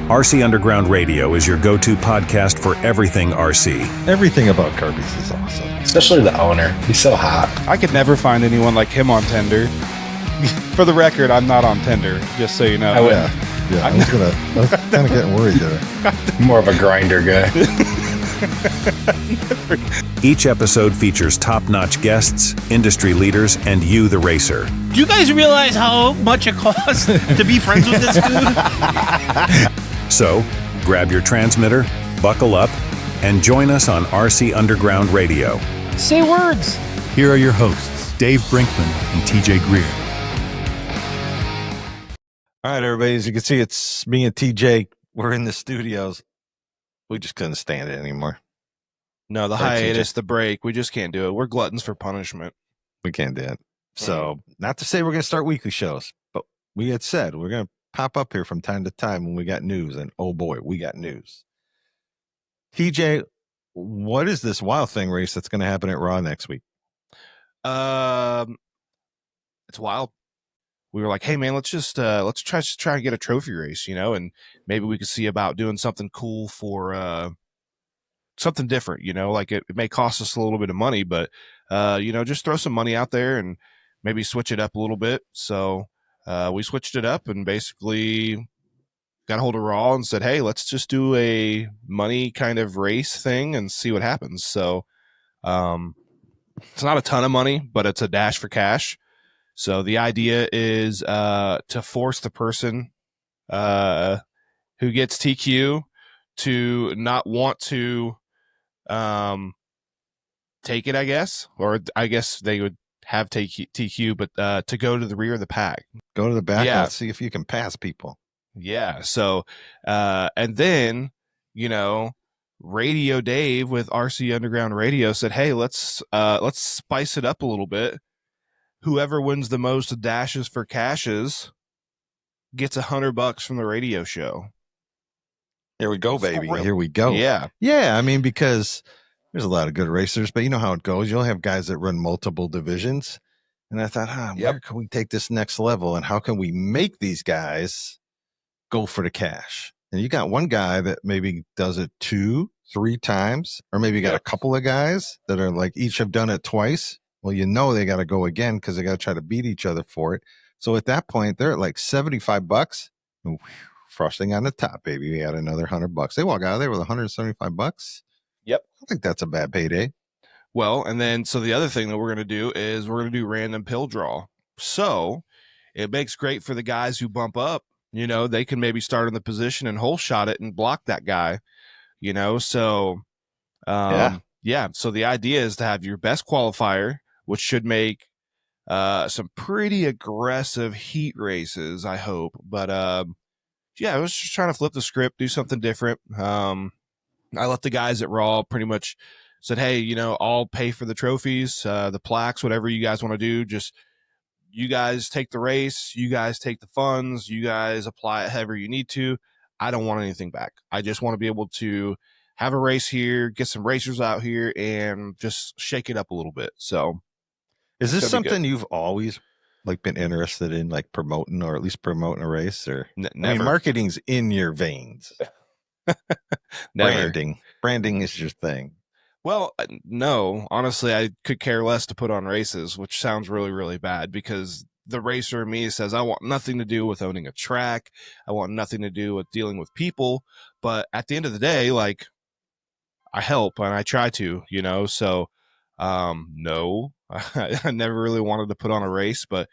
RC Underground Radio is your go-to podcast for everything RC. Everything about Kirby's is awesome. Especially the owner. He's so hot. I could never find anyone like him on Tinder. For the record, I'm not on Tinder, just so you know. I wouldn't. Yeah, I was kind of getting worried there. More of a grinder guy. Each episode features top-notch guests, industry leaders, and you, the racer. Do you guys realize how much it costs to be friends with this dude? So, grab your transmitter, buckle up, and join us on RC Underground Radio. Say words. Here are your hosts, Dave Brinkman and TJ Greer. All right, everybody, as you can see, it's me and TJ. We're in the studios. We just couldn't stand it anymore. No, the hiatus, the break, we just can't do it. We're gluttons for punishment. We can't do it. So, not to say we're going to start weekly shows, but we had said we're going to pop up here from time to time when we got news, and oh boy, we got news. TJ, what is this Wildthing race that's going to happen at Raw next week? It's wild. We were like, hey man, let's try to get a trophy race, you know, and maybe we could see about doing something cool for something different, you know, like it may cost us a little bit of money, but you know, just throw some money out there and maybe switch it up a little bit. So we switched it up and basically got a hold of Raw and said, hey, let's just do a money kind of race thing and see what happens. So it's not a ton of money, but it's a dash for cash. So the idea is to force the person who gets TQ to not want to take it, I guess. Or I guess they would have TQ, but to go to the rear of the pack. Go to the back and see if you can pass people. Yeah. So, and then, you know, Radio Dave with RC Underground Radio said, hey, let's spice it up a little bit. Whoever wins the most dashes for cashes gets $100 from the radio show. Here we go, baby. Here we go. Yeah. Yeah. I mean, because there's a lot of good racers, but you know how it goes. You'll have guys that run multiple divisions. And I thought, where can we take this next level? And how can we make these guys go for the cash? And you got one guy that maybe does it 2-3 times, or maybe you got a couple of guys that are like each have done it twice. Well, you know, they got to go again because they got to try to beat each other for it. So at that point, they're at like $75. And frosting on the top, baby. We had another $100. They walk out of there with $175. Yep. I think that's a bad payday. Well, and then so the other thing that we're going to do is we're going to do random pill draw. So it makes great for the guys who bump up. You know, they can maybe start in the position and hole shot it and block that guy. You know, so yeah. So the idea is to have your best qualifier, which should make some pretty aggressive heat races, I hope. But yeah, I was just trying to flip the script, do something different. I let the guys at Raw pretty much said, hey, you know, I'll pay for the trophies, the plaques, whatever you guys want to do. Just you guys take the race, you guys take the funds, you guys apply it however you need to. I don't want anything back. I just want to be able to have a race here, get some racers out here, and just shake it up a little bit. So is this something you've always like been interested in, like promoting, or at least promoting a race? Or I mean, marketing's in your veins. Branding is your thing. Well, no, honestly, I could care less to put on races, which sounds really, really bad because the racer in me says I want nothing to do with owning a track. I want nothing to do with dealing with people. But at the end of the day, like, I help and I try to, you know, so no, I never really wanted to put on a race, but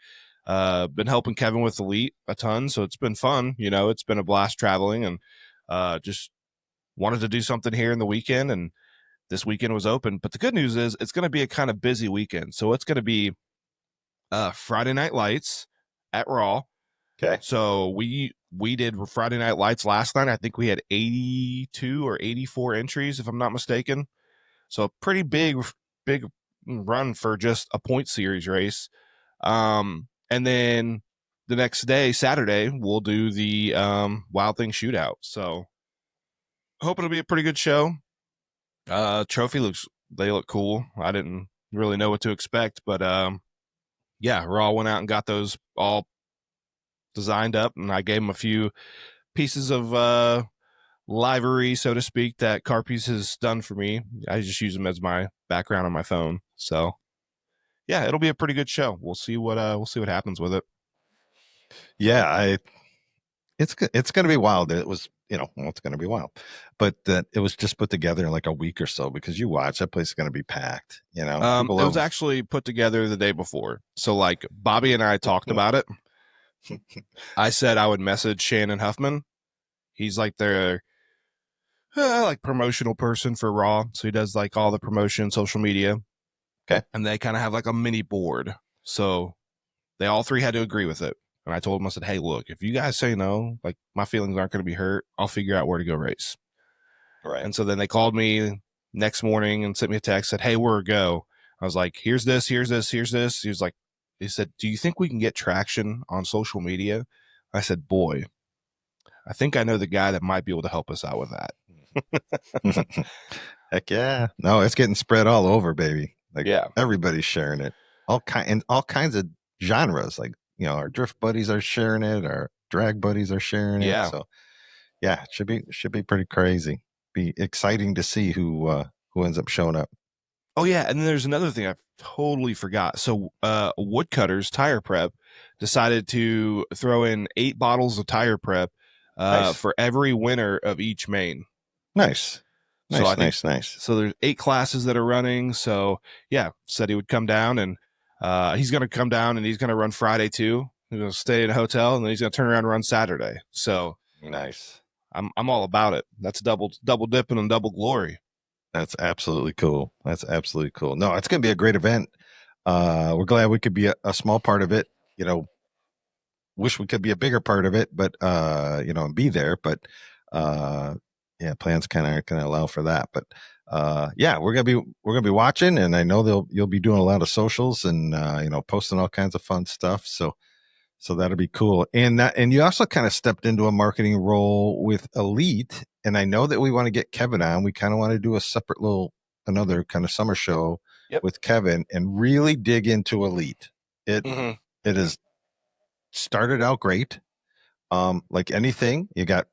been helping Kevin with Elite a ton. So it's been fun. You know, it's been a blast traveling and just wanted to do something here in the weekend. And this weekend was open. But the good news is it's going to be a kind of busy weekend. So it's going to be Friday Night Lights at Raw. Okay. So we did Friday Night Lights last night. I think we had 82 or 84 entries, if I'm not mistaken. So a pretty big run for just a point series race. And then the next day, Saturday, we'll do the Wildthing shootout. So hope it'll be a pretty good show. Trophy they look cool. I didn't really know what to expect, but yeah, Raw went out and got those all designed up, and I gave them a few pieces of livery, so to speak, that Carpies has done for me. I just use them as my background on my phone. So yeah, it'll be a pretty good show. We'll see what happens with it. Yeah, it's going to be wild. It was, it's going to be wild, but it was just put together in like a week or so, because you watch, that place is going to be packed. It was actually put together the day before. So like Bobby and I talked about it. I said I would message Shannon Huffman. He's like their like promotional person for Raw. So he does like all the promotion, social media. Okay. And they kind of have like a mini board. So they all three had to agree with it. And I told them, I said, hey, look, if you guys say no, like my feelings aren't going to be hurt. I'll figure out where to go race. Right. And so then they called me next morning and sent me a text, said, hey, where to go? I was like, here's this, here's this, here's this. He said, do you think we can get traction on social media? I said, boy, I think I know the guy that might be able to help us out with that. Heck yeah. No, it's getting spread all over, baby. Like, yeah, everybody's sharing it. All kinds of genres. Like, our drift buddies are sharing it, our drag buddies are sharing it. Yeah. So yeah, it should be pretty crazy. Be exciting to see who ends up showing up. Oh yeah, and then there's another thing I totally forgot. So Woodcutters Tire Prep decided to throw in 8 bottles of tire prep Nice. for every winner of each main. Nice. Nice. So there's 8 classes that are running. So yeah, said he would come down, and he's going to come down and he's going to run Friday too. He's going to stay in a hotel, and then he's going to turn around and run Saturday. So nice. I'm all about it. That's double dipping and double glory. That's absolutely cool. No, it's going to be a great event. We're glad we could be a small part of it. Wish we could be a bigger part of it, but and be there. But yeah, plans kind of going to allow for that. But yeah, we're gonna be watching, and I know you'll be doing a lot of socials and posting all kinds of fun stuff. So that'll be cool. And you also kind of stepped into a marketing role with Elite. And I know that we want to get Kevin on. We kind of want to do a separate another kind of summer show with Kevin and really dig into Elite. It has started out great. Like anything, you got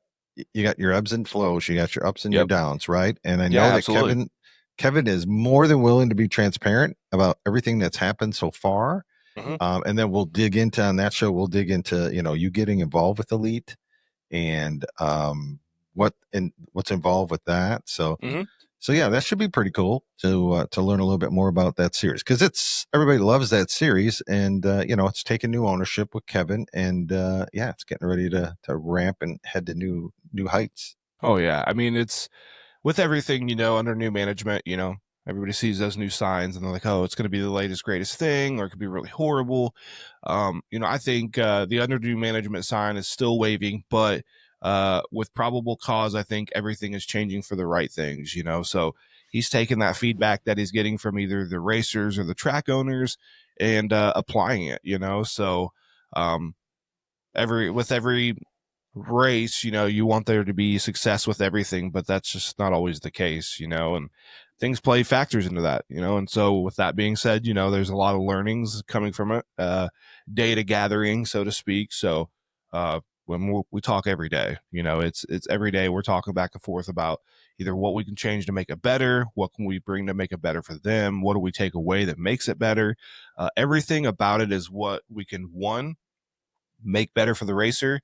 your ebbs and flows, you got your ups and your downs, right? And I know that absolutely. Kevin is more than willing to be transparent about everything that's happened so far. And then we'll dig into, on that show, you getting involved with Elite and what's involved with that. So yeah, that should be pretty cool to learn a little bit more about that series, because everybody loves that series, and it's taking new ownership with Kevin, and yeah, it's getting ready to ramp and head to new heights. Oh yeah, I mean, it's with everything under new management. Everybody sees those new signs and they're like, oh, it's going to be the latest, greatest thing, or it could be really horrible. I think the under new management sign is still waving, but with probable cause, I think everything is changing for the right things, So he's taking that feedback that he's getting from either the racers or the track owners and applying it, So every race, you want there to be success with everything, but that's just not always the case, and things play factors into that, and so with that being said, there's a lot of learnings coming from it, data gathering, so to speak. So when we talk every day, it's every day we're talking back and forth about either what we can change to make it better, what can we bring to make it better for them, what do we take away that makes it better. Everything about it is what we can, 1, make better for the racer,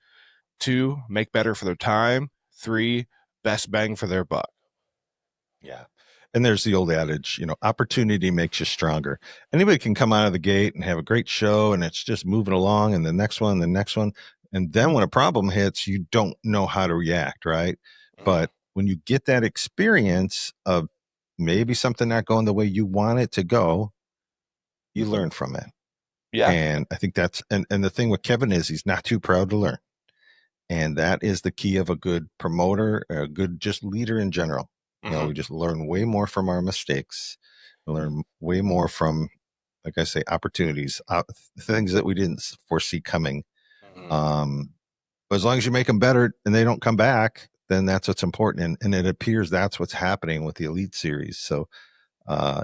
2, make better for their time, 3, best bang for their buck. Yeah. And there's the old adage, opportunity makes you stronger. Anybody can come out of the gate and have a great show, and it's just moving along, and the next one. And then when a problem hits, you don't know how to react, right? But when you get that experience of maybe something not going the way you want it to go, you learn from it. Yeah. And I think that's, and the thing with Kevin is he's not too proud to learn. And that is the key of a good promoter, a good just leader in general. We just learn way more from our mistakes. We learn way more from, like I say, opportunities, things that we didn't foresee coming. But as long as you make them better and they don't come back, then that's what's important. And it appears that's what's happening with the Elite Series. So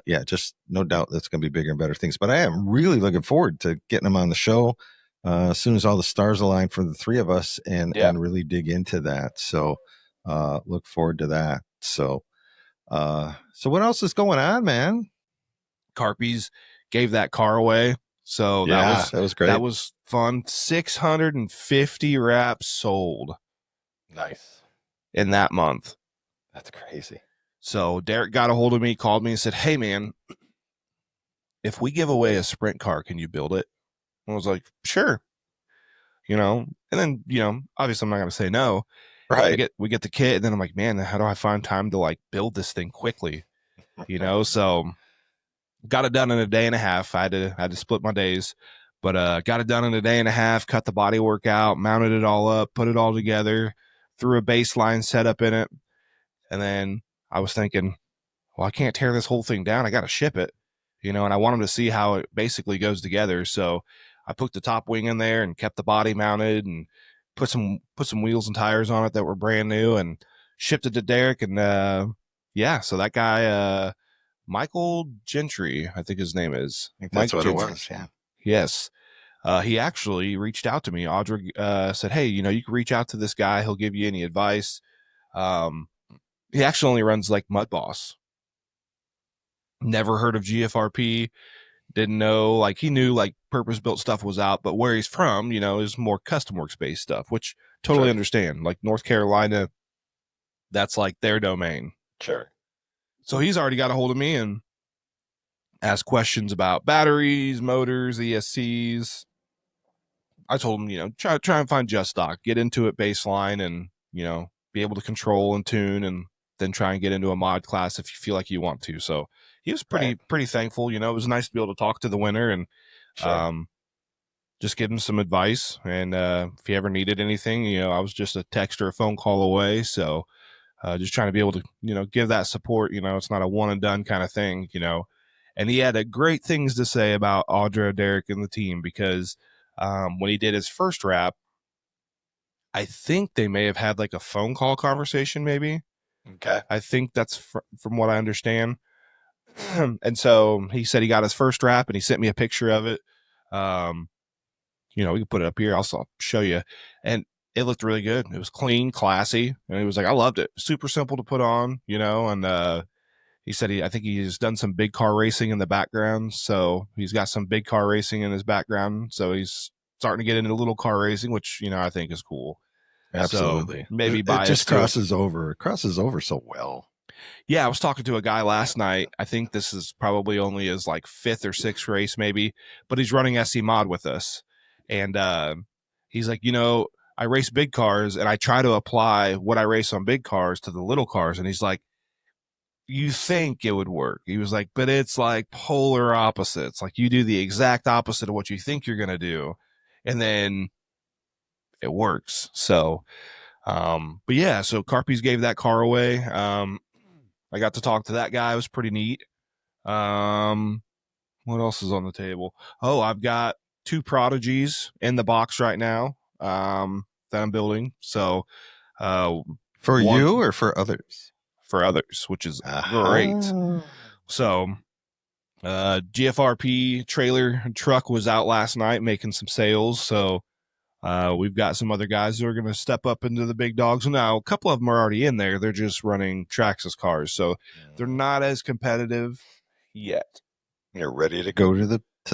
yeah, just no doubt that's going to be bigger and better things. But I am really looking forward to getting them on the show. as soon as all the stars align for the three of us and really dig into that. So look forward to that. So what else is going on, man? Carpies gave that car away. So that was great. That was fun. 650 wraps sold. Nice. In that month. That's crazy. So Derek got a hold of me, called me and said, "Hey man, if we give away a sprint car, can you build it?" I was like, "Sure." And then, obviously I'm not going to say no. Right. We get the kit, and then I'm like, man, how do I find time to like build this thing quickly? So got it done in a day and a half. I had to split my days, but got it done in a day and a half, cut the body work out, mounted it all up, put it all together, threw a baseline setup in it. And then I was thinking, well, I can't tear this whole thing down. I got to ship it, and I want them to see how it basically goes together. So I put the top wing in there and kept the body mounted and put some wheels and tires on it that were brand new and shipped it to Derek. And so that guy, Michael Gentry, I think his name is. I think that's what it was. Yeah. Yes. He actually reached out to me. Audra said, "Hey, you can reach out to this guy. He'll give you any advice." He actually only runs like Mud Boss. Never heard of GFRP. Didn't know, like he knew like purpose built stuff was out, but where he's from, is more custom works based stuff, which totally understand. Like North Carolina, that's like their domain. Sure. So he's already got a hold of me and asked questions about batteries, motors, ESCs. I told him, try and find just stock, get into it baseline and, be able to control and tune and then try and get into a mod class if you feel like you want to. So he was pretty thankful. It was nice to be able to talk to the winner and just give him some advice. And if he ever needed anything, I was just a text or a phone call away. So just trying to be able to, give that support. It's not a one and done kind of thing, And he had great things to say about Audra, Derek, and the team because when he did his first wrap, I think they may have had like a phone call conversation maybe. Okay. I think that's from what I understand. And so he said he got his first wrap and he sent me a picture of it. We can put it up here. I'll show you. And it looked really good. It was clean, classy. And he was like, I loved it. Super simple to put on, and he said I think he's done some big car racing in the background. So he's got some big car racing in his background. So he's starting to get into little car racing, which, I think is cool. Absolutely. So maybe it just crosses over. It crosses over so well. Yeah, I was talking to a guy last night. I think this is probably only his like 5th or 6th race maybe, but he's running SC Mod with us. And he's like, I race big cars and I try to apply what I race on big cars to the little cars. And he's like, you think it would work. He was like, but it's like polar opposites. Like you do the exact opposite of what you think you're going to do. And then it works. So, but yeah, so Carpies gave that car away. I got to talk to that guy. It was pretty neat. What else is on the table? Oh, I've got 2 Prodigies in the box right now, that I'm building. So, for you or for others? For others, which is great. So, GFRP trailer and truck was out last night making some sales. So, we've got some other guys who are going to step up into the big dogs. Now, a couple of them are already in there. They're just running Traxxas cars, so they're not as competitive yet. You're ready to go to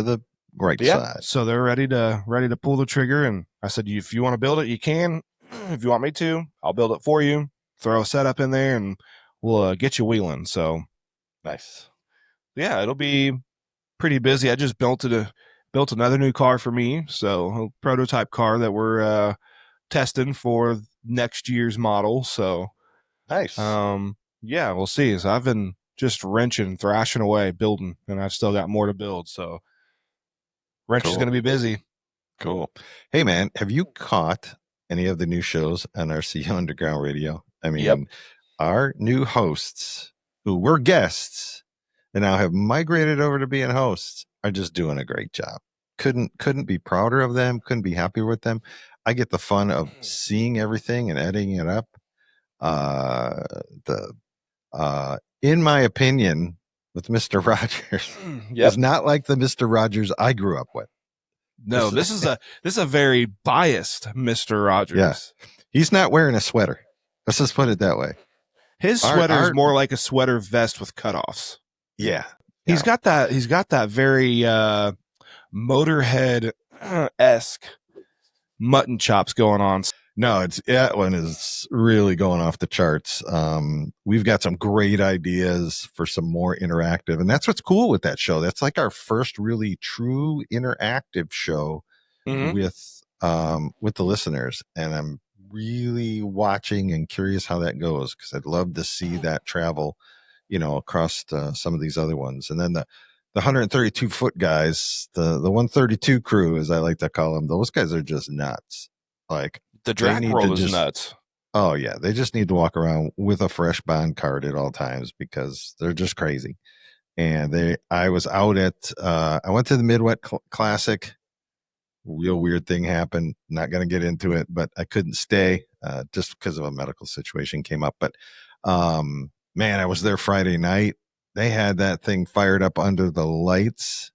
the right side. So they're ready to pull the trigger. And I said, if you want to build it, you can. If you want me to, I'll build it for you. Throw a setup in there, and we'll get you wheeling. So nice. Yeah, it'll be pretty busy. I just built another new car for me, so a prototype car that we're testing for next year's model. So nice. Yeah, we'll see. So I've been just thrashing away, building, and I've still got more to build. So Wrench is going to be busy. Cool. Hey man, have you caught any of the new shows on RCU Underground Radio? I mean, our new hosts who were guests and now have migrated over to being hosts are just doing a great job. Couldn't be prouder of them. Couldn't be happier with them. I get the fun of seeing everything and editing it up. In my opinion, with Mr. Rogers, is not like the Mr. Rogers I grew up with. No, this is a very biased Mr. Rogers. Yeah. He's not wearing a sweater. Let's just put it that way. His sweater is more like a sweater vest with cutoffs. Yeah. He's got that very Motorhead esque mutton chops going on. No, that one is really going off the charts. We've got some great ideas for some more interactive, and that's what's cool with that show. That's like our first really true interactive show with the listeners, and I'm really watching and curious how that goes, because I'd love to see that travel, across some of these other ones. And then the 132 foot guys, the 132 crew, as I like to call them, those guys are just nuts. Like, the drag roll is nuts. Oh yeah, they just need to walk around with a fresh bond card at all times, because they're just crazy. And I was out at I went to the Midwest Classic. Real weird thing happened. Not going to get into it, but I couldn't stay just because of a medical situation came up. But man, I was there Friday night. They had that thing fired up under the lights.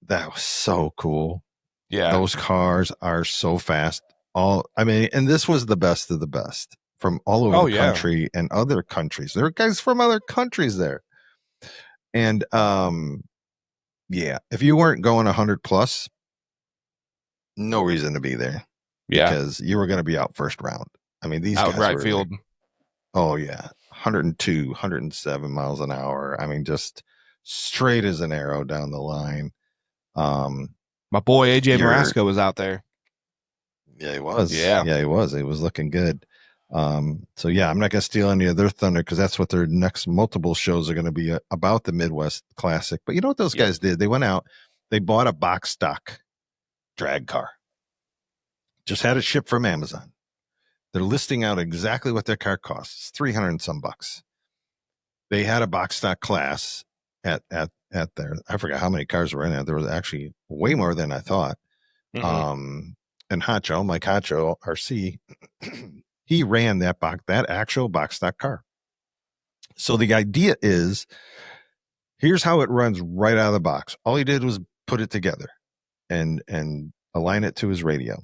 That was so cool. Yeah, those cars are so fast. And this was the best of the best from all over the country and other countries. There are guys from other countries there. And if you weren't going 100 plus, no reason to be there. Yeah, because you were going to be out first round. I mean, these out guys right were field. 102, 107 miles an hour. I mean, just straight as an arrow down the line. My boy AJ Marasco was out there. Yeah, he was. Yeah, he was. He was looking good. So yeah, I'm not going to steal any of their thunder, because that's what their next multiple shows are going to be about, the Midwest Classic. But you know what those guys did? They went out, they bought a box stock drag car, just had it shipped from Amazon. They're listing out exactly what their car costs. It's $300 and some bucks. They had a box stock class at there. I forgot how many cars were in it. There was actually way more than I thought. And Hacho, Mike Hacho, RC, he ran that actual box stock car. So the idea is, here's how it runs right out of the box. All he did was put it together and align it to his radio.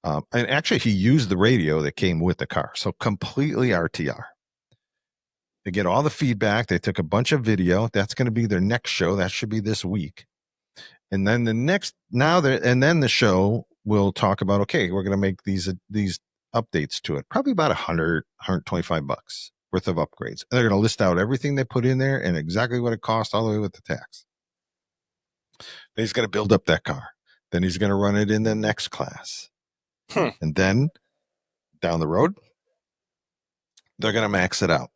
And actually, he used the radio that came with the car. So completely RTR. They get all the feedback. They took a bunch of video. That's going to be their next show. That should be this week. And then the show will talk about, okay, we're going to make these updates to it. Probably about $100, $125 worth of upgrades. And they're going to list out everything they put in there and exactly what it costs, all the way with the tax. Then he's going to build up that car. Then he's going to run it in the next class. And then down the road, they're going to max it out.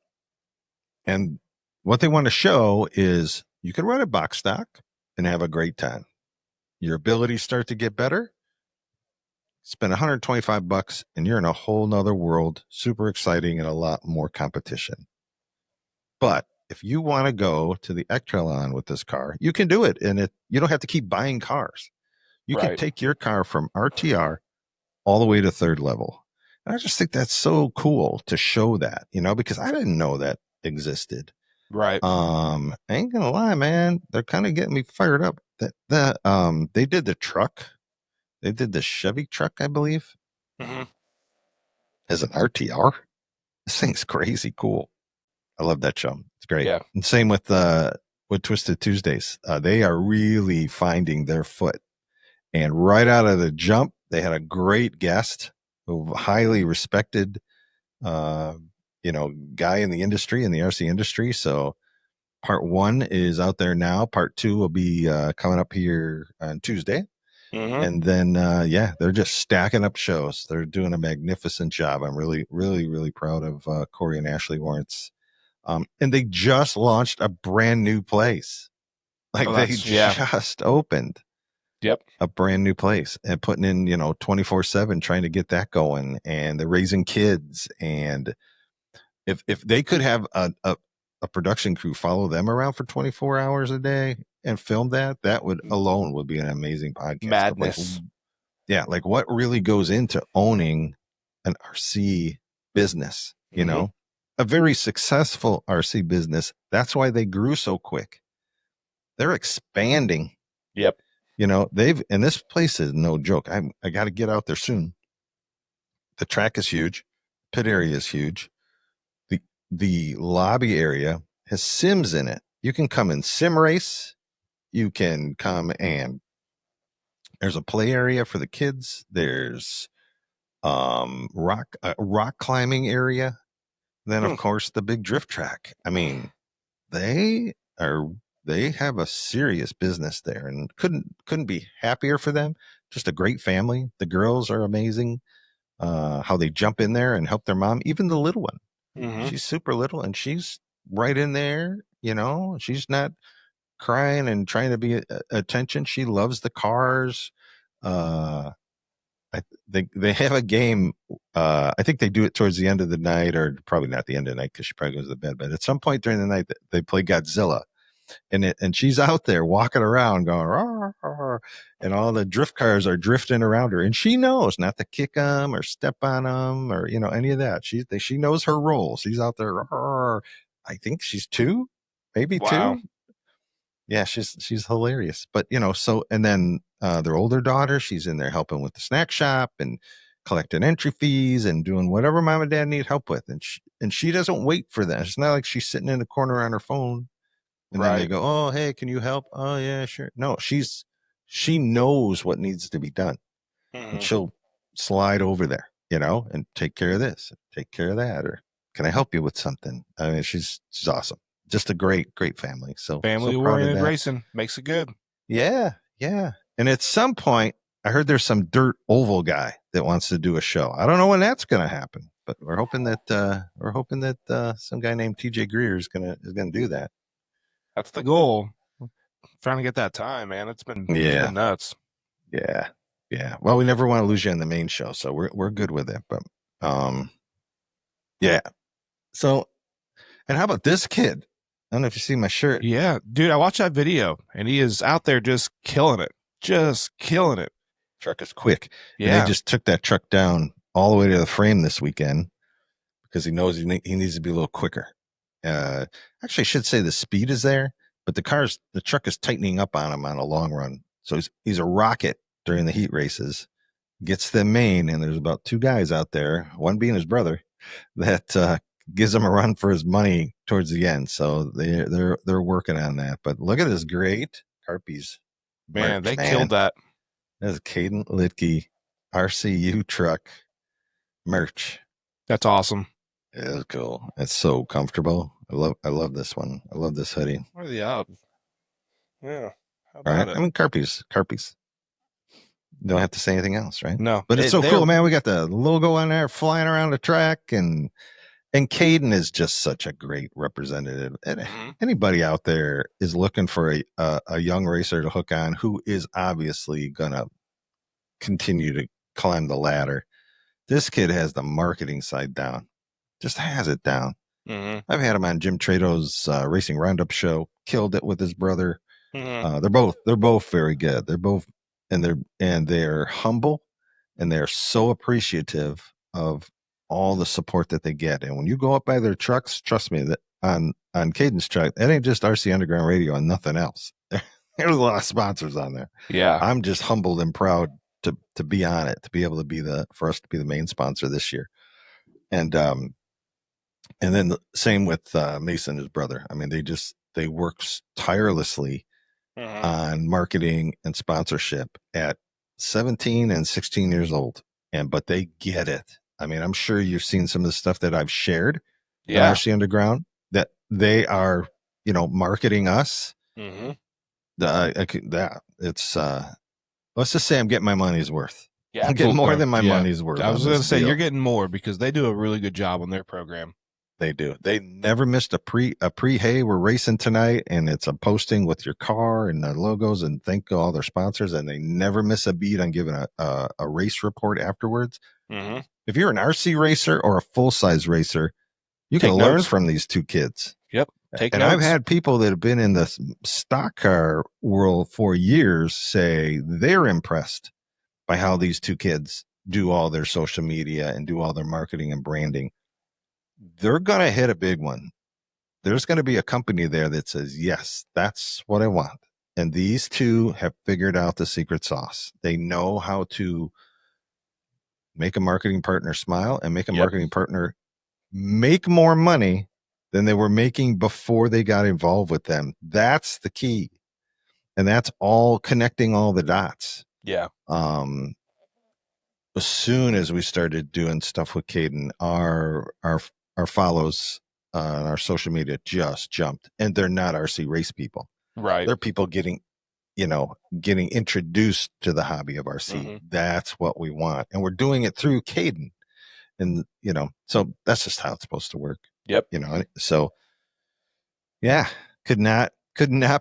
And what they want to show is, you can run a box stock and have a great time. Your abilities start to get better. Spend $125 and you're in a whole nother world. Super exciting and a lot more competition. But if you want to go to the Ectralon with this car, you can do it. And you don't have to keep buying cars. You can take your car from RTR all the way to third level. And I just think that's so cool to show that, because I didn't know that existed. Right. I ain't gonna lie, man. They're kind of getting me fired up. They did the truck. They did the Chevy truck, I believe, as an RTR. This thing's crazy cool. I love that show. It's great. Yeah. And same with Twisted Tuesdays. They are really finding their foot. And right out of the jump, they had a great guest, a highly respected, guy in the industry, in the RC industry. So part 1 is out there now. Part 2 will be coming up here on Tuesday. And then, they're just stacking up shows. They're doing a magnificent job. I'm really, really, really proud of Corey and Ashley Lawrence. And they just launched a brand new place. They just opened. Yep. A brand new place and putting in, 24/7, trying to get that going. And they're raising kids. And if they could have a production crew follow them around for 24 hours a day and film that would alone would be an amazing podcast. Madness. Like what really goes into owning an RC business, a very successful RC business. That's why they grew so quick. They're expanding. Yep. You know, and this place is no joke. I got to get out there soon. The track is huge. Pit area is huge. The lobby area has sims in it. You can come and sim race. You can come and there's a play area for the kids. There's rock climbing area. Then of course the big drift track. I mean, they have a serious business there, and couldn't be happier for them. Just a great family. The girls are amazing. How they jump in there and help their mom, even the little one. She's super little and she's right in there. You know, she's not crying and trying to be attention. She loves the cars. They have a game. I think they do it towards the end of the night, or probably not the end of the night because she probably goes to bed. But at some point during the night, they play Godzilla, and she's out there walking around going, "Rah, rah," and all the drift cars are drifting around her, and she knows not to kick them or step on them or any of that. She knows her role. She's out there. Rah. I think she's 2, maybe 2. Yeah, she's hilarious. But so and then their older daughter, she's in there helping with the snack shop and collecting entry fees and doing whatever mom and dad need help with. And she doesn't wait for that. It's not like she's sitting in the corner on her phone and then they go, "Oh, hey, can you help?" "Oh, yeah, sure." No, she knows what needs to be done. And she'll slide over there, and take care of this, take care of that, or can I help you with something? I mean, she's awesome. Just a great family. So family-oriented racing makes it good. Yeah. And at some point, I heard there's some dirt oval guy that wants to do a show. I don't know when that's going to happen, but we're hoping that some guy named TJ Greer is going to do that. That's the goal. Trying to get that time, man. It's been nuts. Yeah. Well, we never want to lose you on the main show, so we're good with it. But yeah. So, and how about this kid? I don't know if you see my shirt. Yeah, dude, I watched that video, and he is out there just killing it. Truck is quick. Yeah. And they just took that truck down all the way to the frame this weekend because he knows he needs to be a little quicker. Actually, I should say the speed is there, but the truck is tightening up on him on a long run. So he's a rocket during the heat races. Gets the main, and there's about 2 guys out there, one being his brother, that gives him a run for his money towards the end. So they're working on that. But look at this great Carpies. Man, they killed that. That's Caden Litke RCU truck merch. That's awesome. It is cool. It's so comfortable. I love this one. I love this hoodie. Where are the out? Yeah. How All right. about it? I mean, Carpies. Don't have to say anything else, right? No. But it's so cool, man. We got the logo on there flying around the track, and Caden is just such a great representative. And anybody out there is looking for a young racer to hook on who is obviously going to continue to climb the ladder. This kid has the marketing side down. Just has it down. I've had him on Jim Trado's Racing Roundup show. Killed it with his brother. They're both very good. They're both they're humble, and they're so appreciative of all the support that they get. And when you go up by their trucks, trust me that on Caden's truck, it ain't just RC Underground Radio and nothing else. There's a lot of sponsors on there. Yeah. I'm just humbled and proud to be on it, to be able to for us to be the main sponsor this year. And then the same with Mason, his brother. I mean, they work tirelessly on marketing and sponsorship at 17 and 16 years old. But they get it. I mean, I'm sure you've seen some of the stuff that I've shared on RC Underground that they are, marketing us. It's let's just say I'm getting my money's worth. Yeah, I'm getting more than my money's worth. I was going to say you're getting more because they do a really good job on their program. They do. They never missed a pre. Hey, we're racing tonight, and it's a posting with your car and the logos, and thank all their sponsors. And they never miss a beat on giving a race report afterwards. If you're an RC racer or a full size racer, you can learn from these 2 kids. Yep. And I've had people that have been in the stock car world for years say they're impressed by how these 2 kids do all their social media and do all their marketing and branding. They're going to hit a big one. There's going to be a company there that says, yes, that's what I want. And these two have figured out the secret sauce. They know how to make a marketing partner smile and make a marketing partner make more money than they were making before they got involved with them. That's the key. And that's all connecting all the dots. Yeah. As soon as we started doing stuff with Caden, our follows on our social media just jumped, and they're not RC race people. Right. They're people getting introduced to the hobby of RC. That's what we want. And we're doing it through Caden. And, so that's just how it's supposed to work. Yep. So yeah, could not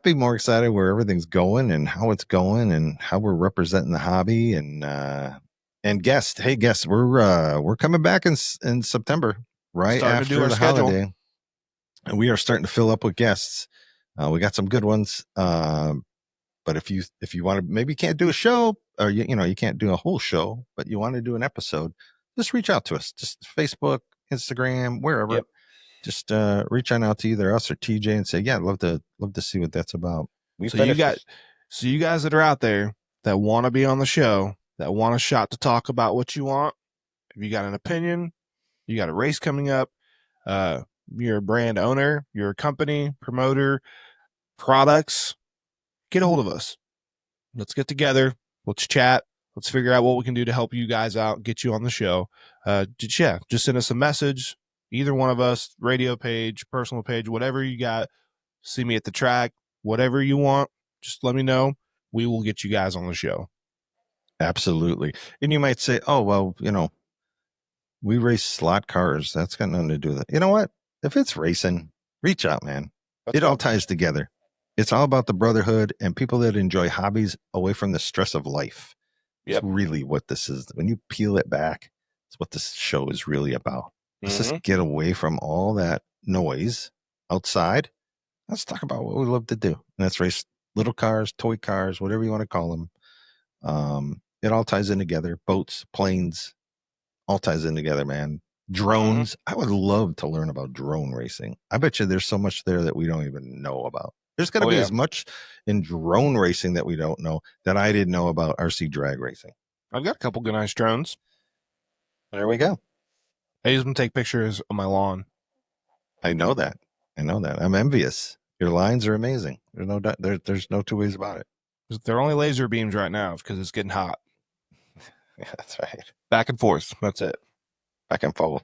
be more excited where everything's going and how it's going and how we're representing the hobby. And guests, we're coming back in September, right Starting after to do our the schedule. holiday. And we are starting to fill up with guests. We got some good ones. But if you want to, maybe you can't do a show, or you can't do a whole show, but you want to do an episode, just reach out to us. Just Facebook, Instagram, wherever. Yep. Just reach on out to either us or TJ and say, yeah, I'd love to see what that's about. So you guys that are out there that want to be on the show, that want a shot to talk about what you want, if you got an opinion, you got a race coming up, you're a brand owner, you're a company, promoter, products, get a hold of us. Let's get together. Let's chat. Let's figure out what we can do to help you guys out, get you on the show. Just send us a message. Either one of us, radio page, personal page, whatever you got. See me at the track, whatever you want. Just let me know. We will get you guys on the show. Absolutely. And you might say, oh, well, we race slot cars. That's got nothing to do with it. You know what? If it's racing, reach out, man. It all ties together. It's all about the brotherhood and people that enjoy hobbies away from the stress of life. It's really what this is. When you peel it back, it's what this show is really about. Let's just get away from all that noise outside. Let's talk about what we love to do. And that's race little cars, toy cars, whatever you want to call them. It all ties in together. Boats, planes, all ties in together, man. Drones. I would love to learn about drone racing. I bet you there's so much there that we don't even know about. There's got to be as much in drone racing that we don't know that I didn't know about RC drag racing. I've got a couple good nice drones. There we go. I use them to take pictures on my lawn. I know that. I'm envious. Your lines are amazing. There's no two ways about it. They're only laser beams right now because it's getting hot. Yeah, that's right. Back and forth. That's it. Back and forth.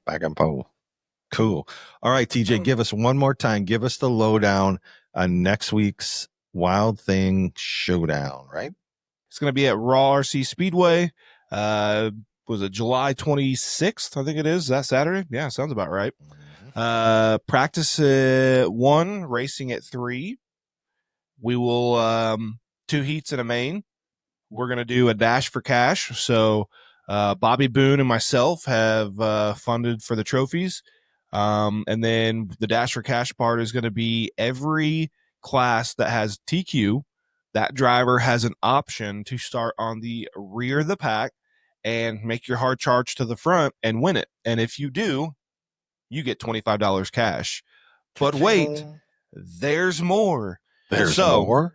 Cool. All right, TJ, give us one more time. Give us the lowdown on next week's Wildthing showdown, right? It's going to be at Raw RC Speedway. Was it July 26th? I think it is. Is that Saturday? Yeah, sounds about right. Practice at 1, racing at 3. We will 2 heats and a main. We're going to do a dash for cash. So Bobby Boone and myself have funded for the trophies. And then the dash for cash part is going to be every class that has TQ. That driver has an option to start on the rear of the pack and make your hard charge to the front and win it. And if you do, you get $25 cash. But wait, there's more. There's more?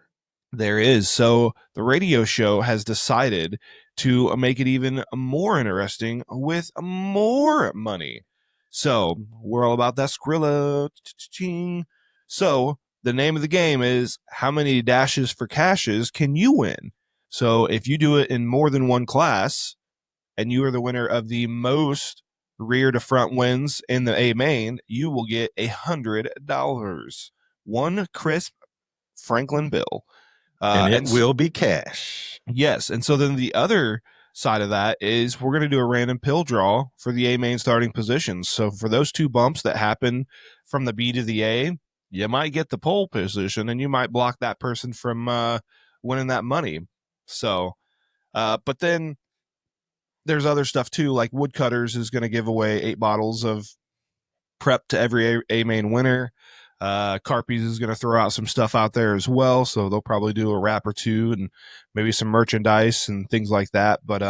There is. So the radio show has decided to make it even more interesting with more money. So we're all about that Skrilla. So the name of the game is how many dashes for cashes can you win? So if you do it in more than one class and you are the winner of the most rear to front wins in the A main, you will get $100. One crisp Franklin bill. And it will be cash. Yes. And so then the other side of that is we're going to do a random pill draw for the A main starting positions. So for those 2 bumps that happen from the B to the A, you might get the pole position and you might block that person from winning that money. So, but then there's other stuff too, like Woodcutters is going to give away 8 bottles of prep to every A main winner. Carpies is going to throw out some stuff out there as well. So they'll probably do a wrap or 2 and maybe some merchandise and things like that. But,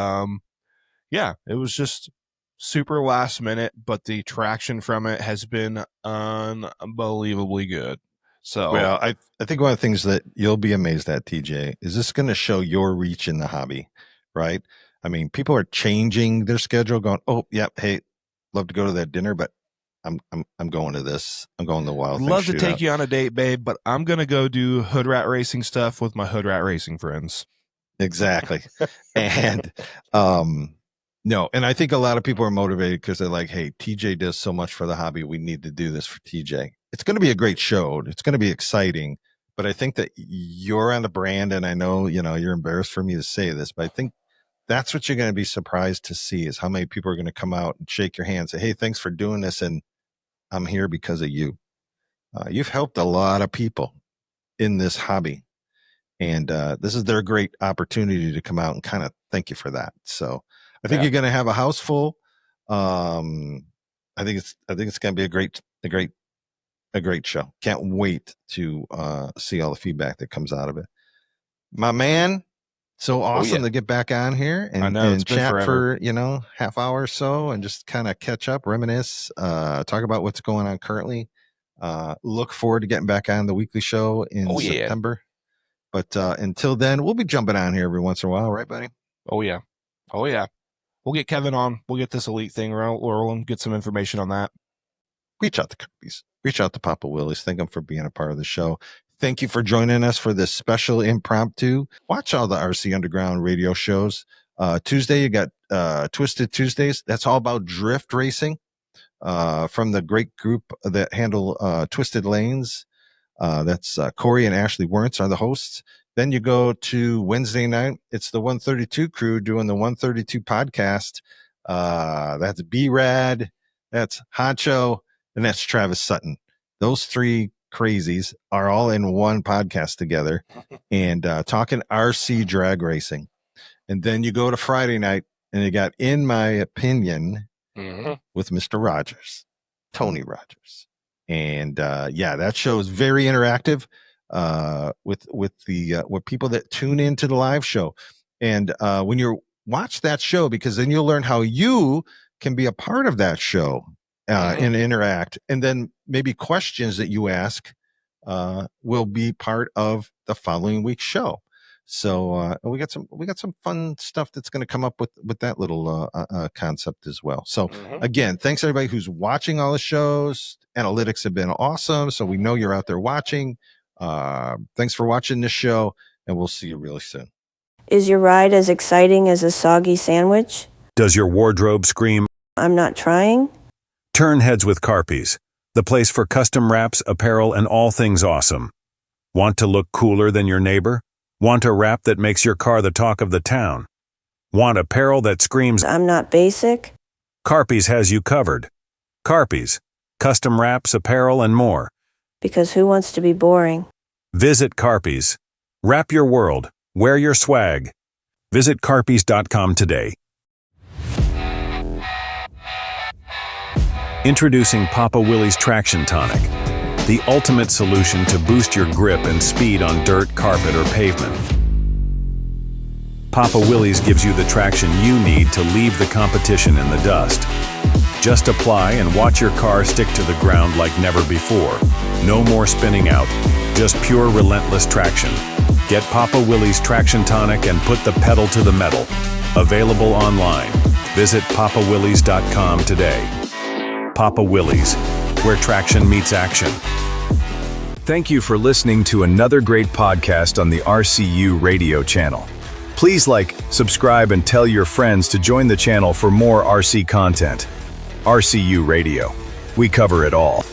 yeah, it was just super last minute, but the traction from it has been unbelievably good. So, Well, I think one of the things that you'll be amazed at, TJ, is this going to show your reach in the hobby, right? I mean, people are changing their schedule, going, "Oh, yeah, hey, love to go to that dinner, but I'm going to this. I'm going to the Wildthing. love to take you on a date, babe, but I'm gonna go do hood rat racing stuff with my hood rat racing friends." Exactly. And no, and I think a lot of people are motivated because they're like, "Hey, TJ does so much for the hobby. We need to do this for TJ." It's going to be a great show. It's going to be exciting. But I think that you're on the brand, and I know, you're embarrassed for me to say this, but I think that's what you're going to be surprised to see is how many people are going to come out and shake your hand, say, "Hey, thanks for doing this, and I'm here because of you." You've helped a lot of people in this hobby, and this is their great opportunity to come out and kind of thank you for that. So I think you're going to have a house full. I think it's going to be a great show. Can't wait to see all the feedback that comes out of it. My man, so awesome to get back on here and chat for half hour or so and just kind of catch up, reminisce, talk about what's going on currently. Look forward to getting back on the weekly show in September. But until then, we'll be jumping on here every once in a while, right, buddy? Oh yeah. We'll get Kevin on. We'll get this elite thing rolling, get some information on that. Reach out to Kirby's. Reach out to Papa Willie's. Thank him for being a part of the show. Thank you for joining us for this special impromptu. Watch all the RC Underground radio shows. Tuesday, you got Twisted Tuesdays. That's all about drift racing from the great group that handle Twisted Lanes. That's Corey and Ashley Wernz are the hosts. Then you go to Wednesday night. It's the 132 crew doing the 132 podcast. That's B-Rad. That's Honcho. And that's Travis Sutton. Those three crazies are all in one podcast together and talking RC drag racing. And then you go to Friday night and you got In My Opinion with Mr. Rogers, Tony Rogers. And that show is very interactive with people that tune into the live show. And when you watch that show, because then you'll learn how you can be a part of that show. And interact, and then maybe questions that you ask will be part of the following week's show. So we got some fun stuff that's going to come up with that little concept as well. So again, thanks everybody who's watching all the shows. Analytics have been awesome, so we know you're out there watching. Thanks for watching this show, and we'll see you really soon. Is your ride as exciting as a soggy sandwich? Does your wardrobe scream, "I'm not trying"? Turn heads with Carpies, the place for custom wraps, apparel, and all things awesome. Want to look cooler than your neighbor? Want a wrap that makes your car the talk of the town? Want apparel that screams, "I'm not basic"? Carpies has you covered. Carpies, custom wraps, apparel, and more. Because who wants to be boring? Visit Carpies. Wrap your world. Wear your swag. Visit carpies.com today. Introducing Papa Willie's Traction Tonic, the ultimate solution to boost your grip and speed on dirt, carpet, or pavement. Papa Willie's gives you the traction you need to leave the competition in the dust. Just apply and watch your car stick to the ground like never before. No more spinning out, just pure relentless traction. Get Papa Willie's Traction Tonic and put the pedal to the metal. Available online. Visit papawillies.com today. Papa Willie's, where traction meets action. Thank you for listening to another great podcast on the RCU Radio channel. Please like, subscribe, and tell your friends to join the channel for more RC content. RCU Radio. We cover it all.